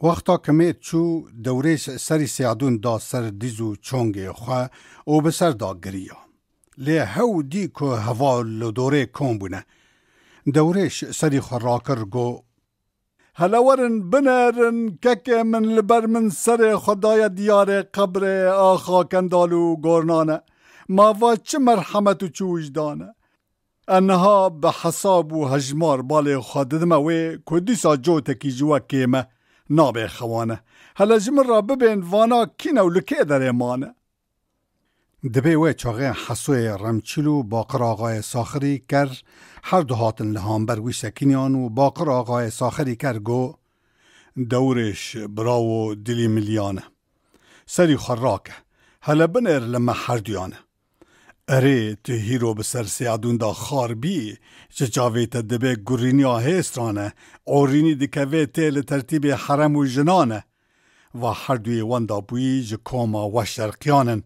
وقتا کمیت چو دوریش سری سیادون دا سر دیزو چونگی خواه او بسر دا گریا. لی هاو دی که هوا لدوره کن بونه. دوریش سری خراکر گو هلورن بنرن که من لبر من سر خدای دیار قبر آخا کندالو گورنانه. ما چه مرحمت چو وجدانه. انها به حساب و هجمار بالي خاددمه و کدیسا جو تکی جوا کیمه نابه خوانه. هلا جمر را ببین وانا کینه و لکه در ایمانه. دبه و چاقه حسوی رمچلو باقر آقای ساخری کر هر دو هاتن لهم بروی سکینیان و باقر آقای ساخری کر گو دورش براو دلی ملیانه. سری خراکه. هلا بنر لما هر دیانه. اره تو هیرو بسر سیادون دا خاربی چه جاوی تا دبه گرینیا هسترانه اورینی دکوه تیل ترتیب حرم و جنانه و هر دوی واندا بوی جه کوما و شرقیانن.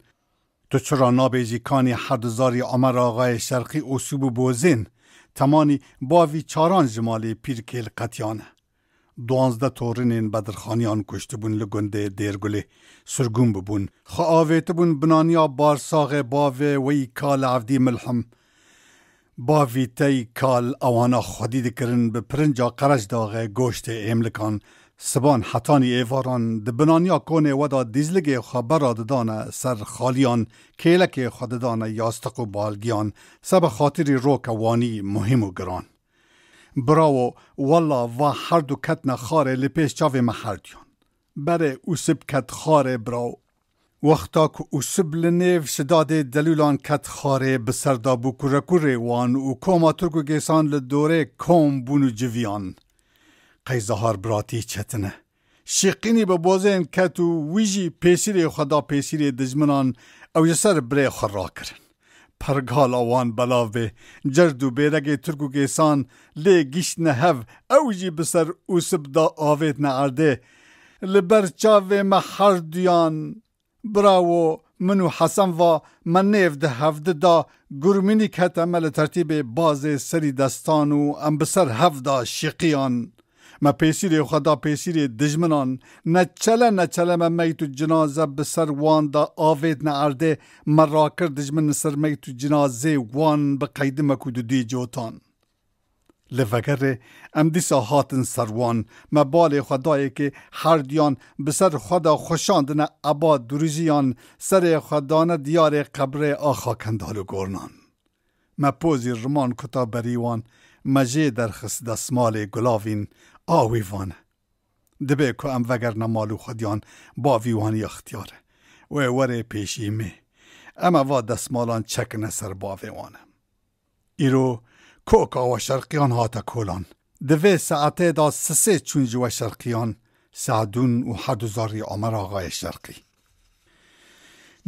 تو چرا نابیجی کانی حدزاری عمر آقای شرقی اصوب بوزین تمانی باوی چاران جمالی پیرکیل قطیانه. 12 تورنین بدرخانیان کشته بون لگنده دیرگوله سرگون ببون خواهویت بون بنانیا بارساغ باوی وی کال عفدی ملحم باوی تی کال اوانا خودید کرن به پرنجا قرج داغ گوشت املکان سبان حتانی ایواران ده بنانیا کونه ودا دیزلگی خبر دادانه سر خالیان کیلک خوددانه یاستق و بالگیان سب خاطری روک وانی مهم و گران. براو والله و هر دو کتن خاره لپیش چاوی محردیان. بره اوسب کت خاره براو. وقتا که اوسب لنیف شداده دلیلان کت خاره بسردا بو کرکوره وان و کوما ترکو گیسان لدوره کوم بونو جویان. قیزهار براتی چتنه. شیقینی به بوزین کتو ویجی پیسیری خدا پیسیری دجمنان او یسر بره خرا کرن. پرگال آوان بلاوه جردو بیرگی ترکو گیسان لی گیش نهو اوجی بسر اوسب دا آوید نعرده لبرچاوه محردیان. براو منو حسن و من نیف ده هفده دا گرمینی که تمل ترتیب باز سری دستانو ام بسر هفده شیقیان. ما پیسیری خدا پیسیری دجمنان نچله ما میتو جنازه بسر وان دا آوید نعرده مراکر دجمن سر میتو جنازه وان بقید مکودو دی جوتان. لفکر ام دیسا هاتن سروان ما بال خدایی که هر دیان بسر خدا خوشاندن عباد دروزیان سر خدانه دیار قبر آخا کندالو گورنان. ما پوزی رمان کتا بریوان مجه در خس دستمال گلاوین آویوانه. دبه که ام وگر نمالو خودیان با ویوانی اختیاره و وره پیشی می اما و دستمالان چک نسر با ویوانه. ایرو کوکا و شرقیان هاتا کولان دوه ساعته دا سسه چونجو و شرقیان سعدون و حدوزاری عمر آقای شرقی.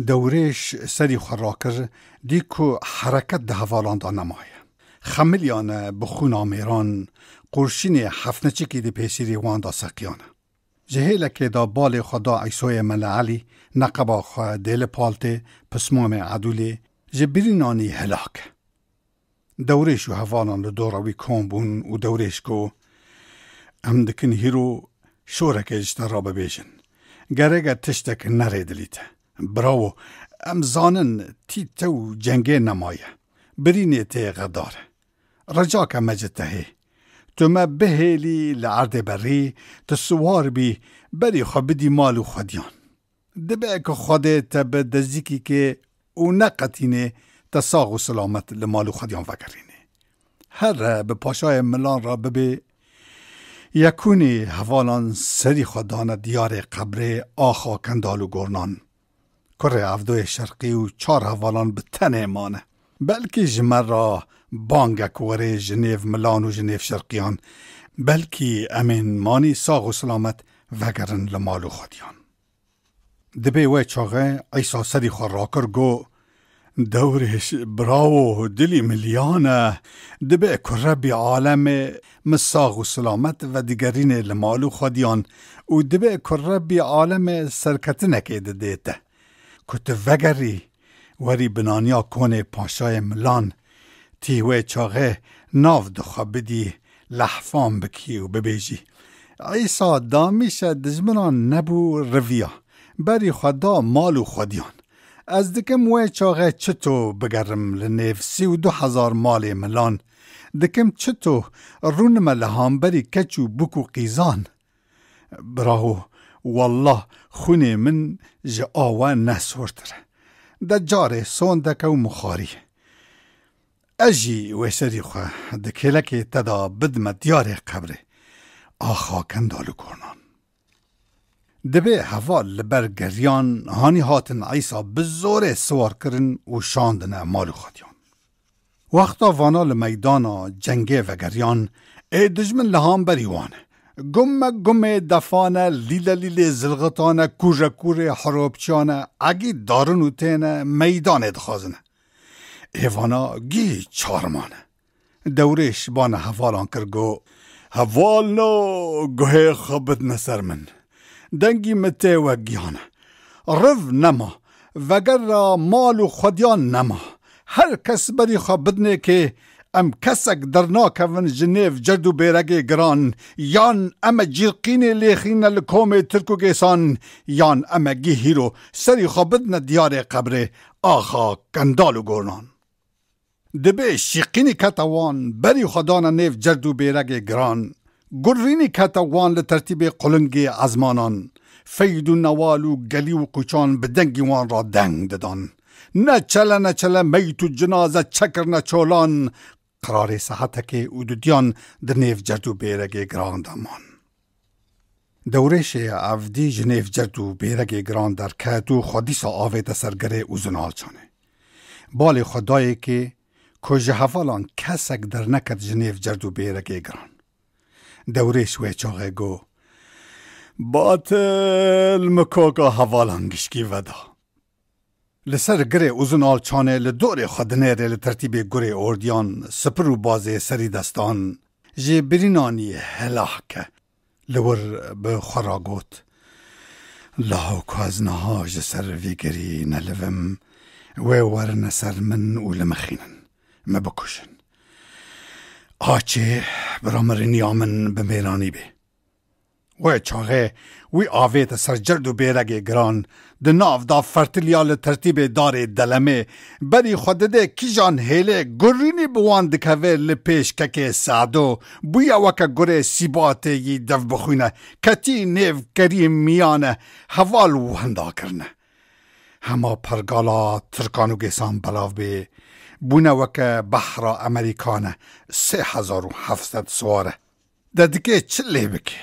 دوریش سری خراکر دیکو حرکت ده حوالان دا نمایه. خملیان بخون آمیران قرشین حفنچی که دی پیسیری وان دا سقیانه. جهیله که دا بال خدا عیسوی ملعلی نقبا خواه دیل پالته پسموم عدولی جبرینانی هلاک. دوریش و حوالان لدوروی کون بون و دوریش کو ام دکن هیرو شورک اجترا ببیشن. گرگه تشتک نره دلیته. براو ام زانن تیتو جنگه نمایه. برینه تی غداره. رجاک مجتهی. تو ما بهیلی لعرد بری تسوار بی بری خبدی مالو خودیان. دبه که خودت به دزیکی که او نقطینه تساق و سلامت لمالو خودیان فکرینه. هر به پاشای ملان را ببه یکونی حوالان سری خودان دیار قبر آخا کندالو گورنان. کره عفدوی شرقی و 4 حوالان به تن ایمانه. بلکه جمر را بانگک وره جنیف ملان و جنیف شرقیان بلکه امین مانی ساغ و سلامت وگرن لمالو خودیان. دبه وی چاقه ایسا سری خراکر گو دورش براو دلی ملیانه دبه کربی عالم مساغ و سلامت و دیگرین لمالو خودیان و دبه کربی عالم سرکتنکه دیده کت وگری وری بنانیا کنه پاشای ملان تیوه چاقه ناو دخوا بدی لحفان بکی و ببیجی عیسی دامیش دجمنان نبو رویا بری خدا مالو خودیان از دکم وی چاقه چطو بگرم لنیف 32,000 مال ملان دکم چطو رون ملهام بری کچو بکو قیزان براهو والله خونی من جا آوه نسورتره دا جاره سون دکو مخاری اجی ویسری خواه دکلکی تدا بدم دیار قبره آخا کندالو کنان دبه هوا لبر گریان هانی هاتن عیسا بزور سوار کرن و شاندن مالو خودیان وقتا وانا لمیدانا جنگه و گریان ای دجمن لهام بریوانه گم دفانه لیل زلغتانه کوره حروبچانه اگی دارنو تینه میدان ادخازنه ایوانا گی چارمانه دورش بانه حوالان کرگو حوال نو گوه خبت نسر من دنگی مته و گیانه رف نما وگر را مال و خودیان نما هر کس بری خبدنه که ام کسک درناکون جنیف جردو بیرگ گران یان ام جیرقین لیخین لکوم ترکو گیسان یان ام گی هیرو سری خبدن دیار قبره آخا کندالو گرنان دبه شیقینی کتوان بری خدان نیف جردو بیرگ گران گرینی کتوان لترتیب قلنگی ازمانان فید و نوال و گلی و قوچان بدنگی وان را دنگ ددان نچله میتو جنازه چکر نچولان قرار صحتک اودودیان در نیف جردو بیرگ گران دامان دورش افدی جنیف جردو بیرگ گران در کتو خودیسا آوه سرگره اوزنال چانه بال خدایی که کجه حوالان کسک در نکد جنیف جردو بیرگ گران دورش وی چاقه گو باطل مکوکا حوالان گشکی ودا لسر گره اوزنال چانه لدور خدنیره لترتیب گره اردیان سپرو بازه سری دستان جه برینانی هلاکه لور به خراگوت لاو کازنها جسر ویگری نلوم ورن سر من ولمخینن مبکشن آچه برامرین یامن بمیرانی بی وی چاقه وی آویت سر جرد و بیرگ گران ده ناف دا فرتلیال ترتیب دار دلمه بری خودده کی جان هیله گرینی بوان دکوه لپیش که سعدو بویا وکا گره سیباته یی دف بخوینه کتی نیو کریم میانه حوال وحندا کرنه هما پرگالا ترکانو گیسان بلاو بی بونه وکا بحر امریکانه 3700 سواره ده دکه چلی بکی